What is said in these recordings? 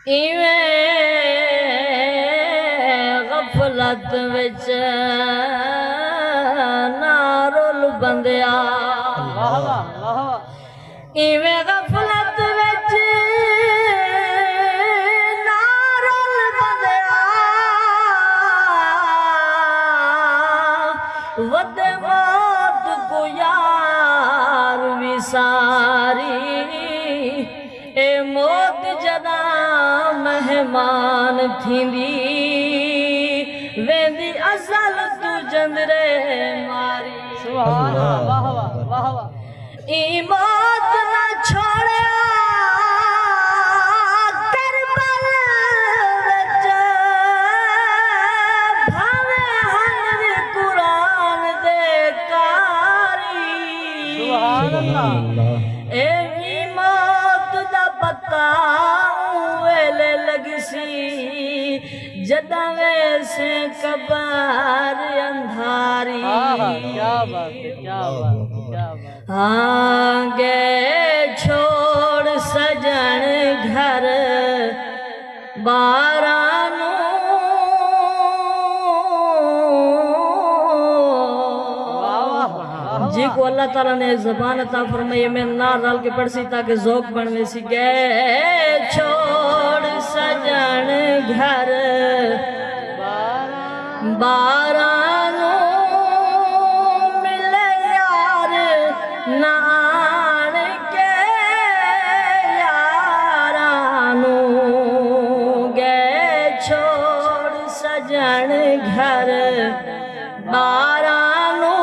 इवें गफलत विच ना रुल बंदिया, इवें गफलत विच ना रुल बंदिया, वद मौत को यार विसारी, ए मौत जदा मेहमान थींदी, वेंदी असल तू जंदरे मारी। सुभान अल्लाह, वाह वाह वाह वाह। ई मौत ना छोड़या करबल विच, भावे हन कुरान दे कारी। सुभान अल्लाह। ए मौत दा पता वेले लगसी, जदा वैसे कबार अंधारी। क्या बात है, क्या बात है, क्या बात। हाँ गए छोड़ सजन घर बारानू, जी को अल्लाह ताला ने ज़बान अता फरमाई में ना रल के पढ़सी ताकि ज़ौक बनवे सी। गए छोड़ सजन घर बारानू, मिले यार नान के यारानू। गए छोड़ सजन घर बारानू,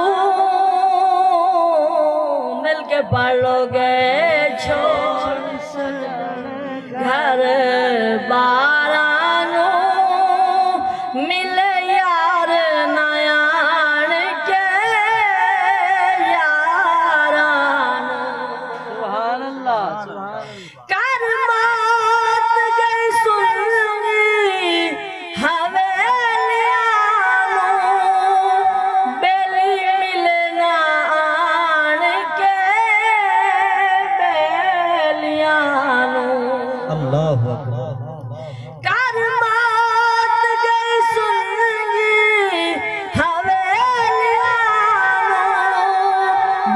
मिल के पढ़ लो। गए छोड़ सजन घर बारानू, मिले यार नयान के यारानू। सुभान अल्लाह, सुभान अल्लाह। कर बात गई सुनी हवेलियानू, बेली मिले नान के बेलियानू। अल्लाह कर बात गई सुनी हवेलियानू,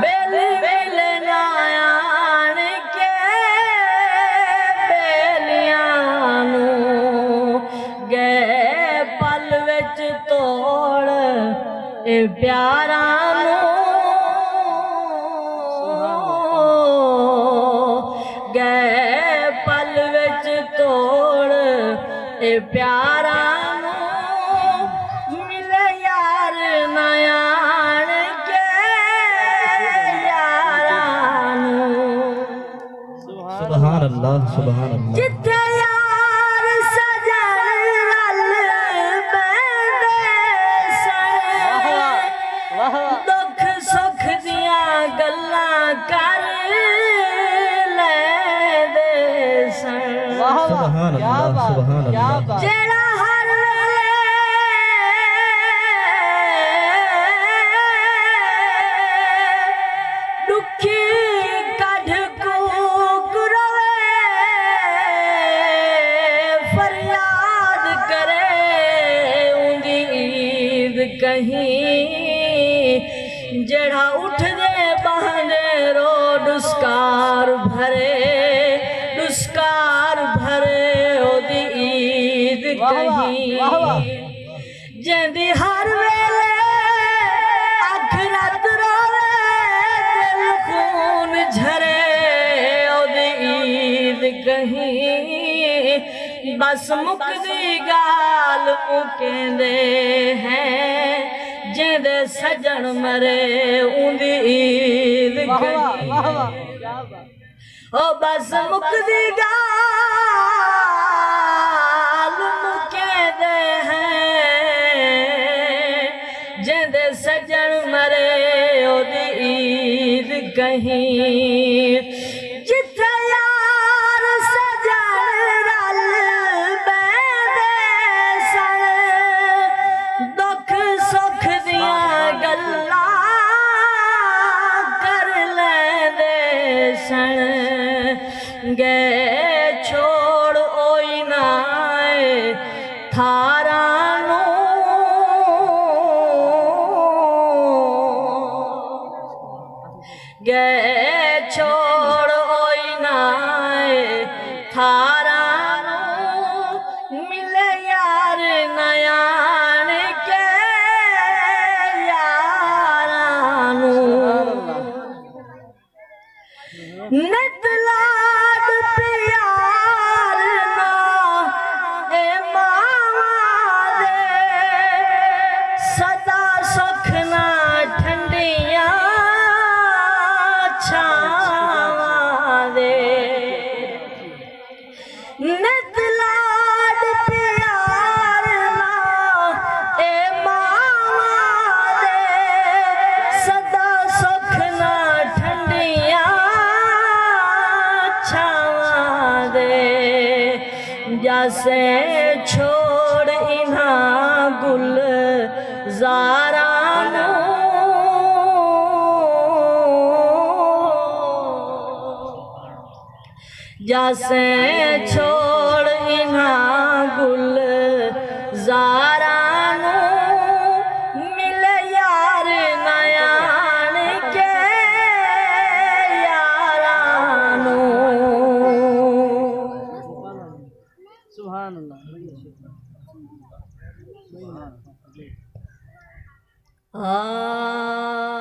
बेली मिले नान के बेलियानू। गए पल विच तोड़ ए प्यारानू, गए पल विच तोड़ ए प्यारानू, मिले यार नयान के यारानू। सुभान अल्लाह, सुभान अल्लाह। जिथे यार सजन रल बैठे सन, दुख सुख दिया गल्लां कर लैंदे सन। सुभान अल्लाह, सुभान अल्लाह। जेड़ा हर वेले दुखी कढ कूक रोवे, फरियाद करे उंदी ईद कहीं। जेड़ा उठ दे बहाने रो डुस्कार भरे, डुस्कार भरे ओदी ईद कहीं। जेंदी हर वेले अख रात रोवे, दिल खून झरे ओदी ईद कहीं। बस मुकदी गाल मुकेंदे हैं, जेंदे सजन मरे उंदी ईद कहीं। ओ बस मुकदी गाल मुकेंदे हैं, जेंदे सजन मरे ओदी ईद कहीं। जिथे यार सजन रल बैठे सन, दुख सुख दिया गल्लां कर लैंदे सन। गए छोड़ ओई ना नित लाड प्यार ना ए मावा दे सदा सुख ना ठंडिया छावा दे नित लाड प्यार ना ए मावा दे सदा सुख ना ठंडिया छावा दे जैसे छोड़ इन्हा गुल ज़ारा जैसे छोड़ इन्हा गुल ज़ारा मिले यार नयान के यारानू सुभान अल्लाह। आ